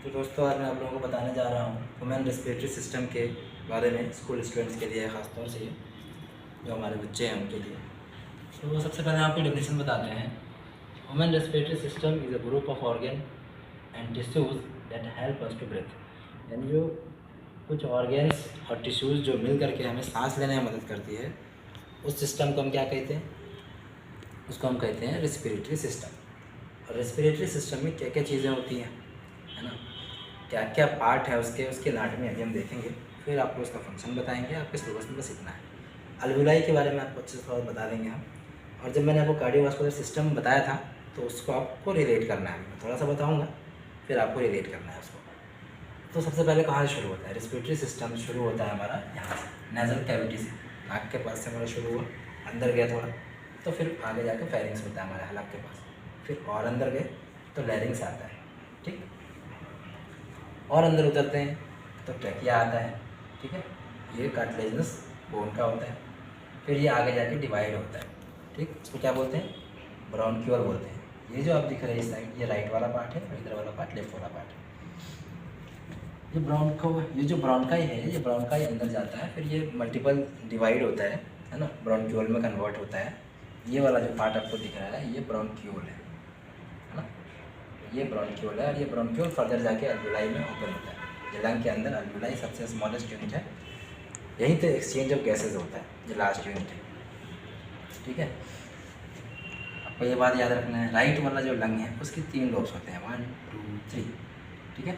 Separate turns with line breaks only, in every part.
तो दोस्तों आज मैं आप लोगों को बताने जा रहा हूँ ह्यूमन रेस्पिरेटरी सिस्टम के बारे में। स्कूल स्टूडेंट्स के लिए ख़ासतौर से जो हमारे बच्चे हैं उनके लिए। तो सबसे पहले आपको डेफिनेशन बताते हैं। Human respiratory system is a group of organ and tissues that help us to breathe. यानी जो कुछ ऑर्गन्स और टिश्यूज़ जो मिल करके हमें सांस लेने में मदद करती है, उस सिस्टम को हम क्या कहते हैं? उसको हम कहते हैं रेस्पिरेटरी सिस्टम। और रेस्पिरेटरी सिस्टम में क्या क्या चीज़ें होती हैं, है ना, क्या क्या पार्ट है उसके एनाटॉमी अभी हम देखेंगे। फिर आपको उसका फंक्शन बताएंगे, आपके सिलेबस में बस इतना है। अल्विलाई के बारे में आपको अच्छे से थोड़ा बता देंगे हम। और जब मैंने आपको कार्डियोवास्कुलर सिस्टम बताया था तो उसको आपको रिलेट करना है। मैं थोड़ा सा बताऊंगा, फिर आपको रिलेट करना है उसको। तो सबसे पहले कहाँ से शुरू होता है? रेस्पिरेटरी सिस्टम शुरू होता है हमारा यहाँ से, नेज़ल कैविटी से, नाक के पास से हमारा शुरू हुआ, अंदर गया थोड़ा, तो फिर आगे जाकर फेरिंग्स होता है हमारे हलक के पास, फिर और अंदर गए तो लैरिंग्स आता है, ठीक। और अंदर उतरते हैं तो ट्रैकिया आता है, ठीक है। ये कार्टिलेजिनस बोन का होता है। फिर ये आगे जाके डिवाइड होता है, ठीक। इसको क्या बोलते हैं? ब्रोंक्यूल बोलते हैं। ये जो आप दिख रहे हैं इस साइड, ये राइट वाला पार्ट है, और इधर वाला पार्ट लेफ्ट वाला पार्ट है। ये जो ब्रोंकाई है, ये ब्रोंकाई अंदर जाता है, फिर ये मल्टीपल डिवाइड होता है ना, ब्रोंक्यूल में कन्वर्ट होता है। ये वाला जो पार्ट आपको दिख रहा है ये ब्रोंक्यूल है ना, ये ब्रोंक्यूल है। और ये ब्रोंक्यूल फर्दर जाके अल्विलाई में ओपन होता है। ये लंग के अंदर अल्विलाई सबसे स्मॉलेस्ट यूनिट है, यहीं पे एक्सचेंज ऑफ गैसेज होता है, ये लास्ट यूनिट है, ठीक है। आपको ये बात याद रखना है, राइट वाला जो लंग है उसके 3 लोब्स होते हैं, 1 2 3, ठीक है।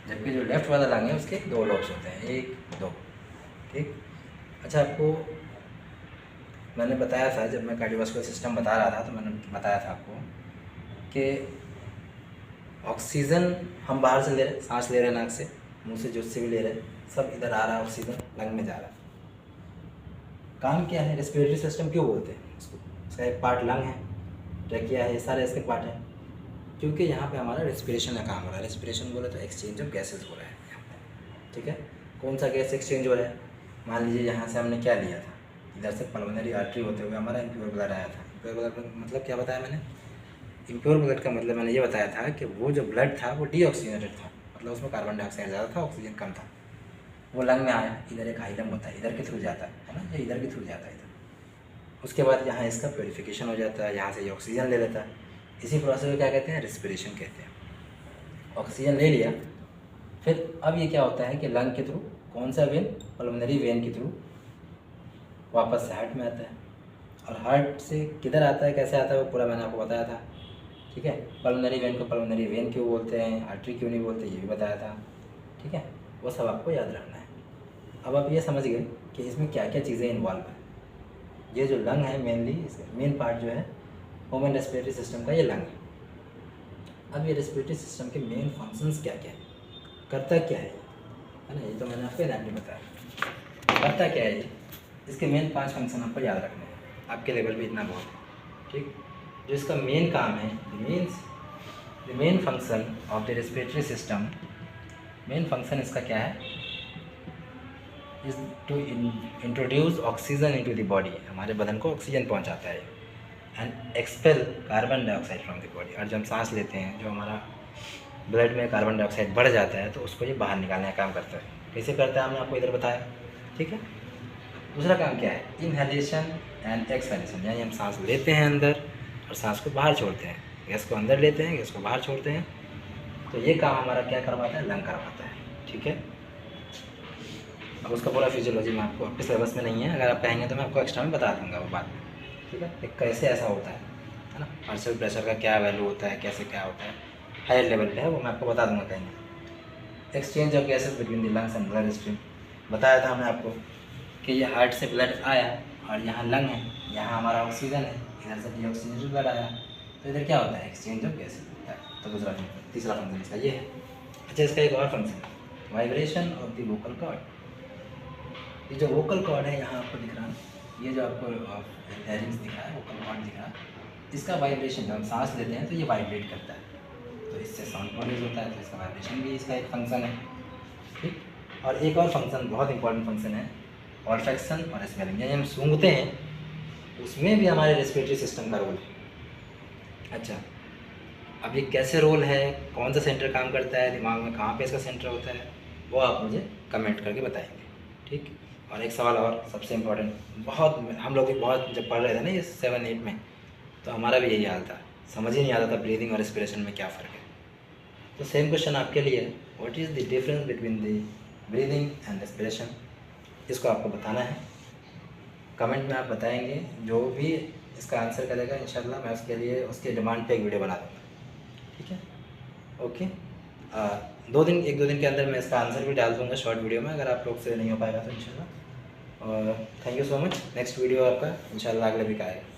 जबकि जो लेफ्ट वाला लंग है उसके 2 लोब्स होते हैं, 1 2, ठीक। अच्छा, आपको मैंने बताया था, जब मैं कार्डियोवास्कुलर सिस्टम बता रहा था तो मैंने बताया था आपको कि ऑक्सीजन हम बाहर से ले रहे हैं, सांस ले रहे हैं नाक से, मुंह से, जुट से भी ले रहे हैं, सब इधर आ रहा है, ऑक्सीजन लंग में जा रहा है। काम क्या है? रेस्पिरेटरी सिस्टम क्यों बोलते हैं इसको? इसका एक पार्ट लंग है, ट्रैकिया है, ये सारे इसके पार्ट हैं, क्योंकि यहाँ पे हमारा रेस्पिरेशन का काम हो रहा है। रेस्पिरेशन बोले तो एक्सचेंज ऑफ गैसेज हो रहा है यहाँ पे, ठीक है। कौन सा गैस एक्सचेंज हो रहा है? मान लीजिए यहाँ से हमने क्या लिया था, इधर से पल्मोनरी आर्टरी होते हुए हमारा इम्प्योर ब्लड आया था। इम्प्योर ब्लड मतलब क्या बताया मैंने? इम्प्योर ब्लड का मतलब मैंने ये बताया था कि वो जो ब्लड था वो डीऑक्सीजनेटेड था, मतलब उसमें कार्बन डाइऑक्साइड ज़्यादा था, ऑक्सीजन कम था। वो लंग में आया, इधर एक हाइलम होता है, इधर के थ्रू जाता है ना, ये इधर के थ्रू जाता है इधर। उसके बाद यहाँ इसका प्योरीफिकेशन हो जाता है, यहाँ से ये ऑक्सीजन ले लेता है। इसी प्रोसेस को क्या कहते हैं? रेस्पिरेशन कहते हैं। ऑक्सीजन ले लिया, फिर अब ये क्या होता है कि लंग के थ्रू, कौन सा वेन? पल्मोनरी वेन के थ्रू वापस से हार्ट में आता है। और हार्ट से किधर आता है, कैसे आता है, वो पूरा मैंने आपको बताया था, ठीक है। पल्मोनरी वेन को पल्मोनरी वेन क्यों बोलते हैं, आर्टरी क्यों नहीं बोलते, ये भी बताया था, ठीक है। वो सब आपको याद रखना है। अब आप ये समझ गए कि इसमें क्या क्या चीज़ें इन्वॉल्व है। ये जो लंग है, मेनली मेन पार्ट जो है ह्यूमन रेस्पिरेटरी सिस्टम का, ये लंग है। अब ये रेस्पिरेटरी सिस्टम के मेन फंक्शंस क्या क्या है, करता क्या है ना, ये तो मैंने आपको एनाटॉमी बताया। करता क्या है ये, इसके मेन 5 फंक्शन आपको याद रखने हैं, आपके लेवल पे इतना बहुत है, ठीक। जो इसका मेन काम है, the main function of the respiratory system, main function इसका क्या है? Is to introduce oxygen into the body, हमारे बदन को ऑक्सीजन पहुंचाता है, and expel carbon dioxide from the body. और जब हम सांस लेते हैं, जो हमारा ब्लड में कार्बन डाइऑक्साइड बढ़ जाता है तो उसको ये बाहर निकालने का काम करता है। कैसे करता है हमने आपको इधर बताया, ठीक है। दूसरा काम क्या है? इनहेलेशन एंड एक्सहेलेशन, यानी हम सांस लेते हैं अंदर और सांस को बाहर छोड़ते हैं, गैस को अंदर लेते हैं, गैस को बाहर छोड़ते हैं। तो ये काम हमारा क्या करवाता है? लंग करवाता है, ठीक है। अब उसका पूरा फिजियोलॉजी में आपको आपके सिलेबस में नहीं है, अगर आप कहेंगे तो मैं आपको एक्स्ट्रा में बता दूंगा वो बात में, ठीक है। एक कैसे ऐसा होता है ना, पार्शियल प्रेशर का क्या वैल्यू होता है, कैसे क्या होता है, हायर लेवल पे है, वो मैं आपको बता दूंगा कहीं। Exchange of gases between the lungs and blood stream, बताया था हमने आपको कि ये हार्ट से ब्लड आया और यहाँ लंग है, यहाँ हमारा ऑक्सीजन है, इधर से डीऑक्सीजनेटेड ब्लड आया, तो इधर क्या होता है? एक्सचेंज ऑफ गैसेज होता है। तो तीसरा फंक्शन इसका ये है। अच्छा, इसका एक और फंक्शन है, vibration of the vocal cord. ये जो वोकल कॉर्ड है यहाँ आपको दिख रहा है, ये जो आपको हेयरिंग्स दिख रहा है, वोकल कॉर्ड दिख रहा है, इसका वाइब्रेशन, जब हम सांस लेते हैं तो ये वाइब्रेट करता है, तो इससे साउंड प्रोड्यूस होता है, तो इसका वाइब्रेशन भी इसका एक फंक्शन है, ठीक। और एक और फंक्शन, बहुत इंपॉर्टेंट फंक्शन है, ऑल्फैक्शन और स्मेलिंग, यानी हम सूंघते हैं, उसमें भी हमारे रेस्पिरेटरी सिस्टम का रोल है। अच्छा, अभी कैसे रोल है, कौन सा सेंटर काम करता है, दिमाग में कहाँ पे इसका सेंटर होता है, वो आप मुझे कमेंट करके बताएंगे, ठीक। और एक सवाल और सबसे इम्पोर्टेंट, बहुत हम लोग भी बहुत जब पढ़ रहे थे ना ये 7-8 में, तो हमारा भी यही हाल था, समझ ही नहीं आता था ब्रीदिंग और रेस्पिरेशन में क्या फ़र्क है। तो सेम क्वेश्चन आपके लिए, what is the difference between the breathing and respiration, इसको आपको बताना है। कमेंट में आप बताएंगे, जो भी इसका आंसर करेगा इंशाल्लाह मैं उसके लिए उसके डिमांड पे एक वीडियो बना दूँगा, ठीक है। ओके, 1-2 दिन के अंदर मैं इसका आंसर भी डाल दूँगा शॉर्ट वीडियो में, अगर आप लोग से नहीं हो पाएगा तो इंशाल्लाह। और thank you so much. Next video आपका इंशाल्लाह अगले वीक आएगा।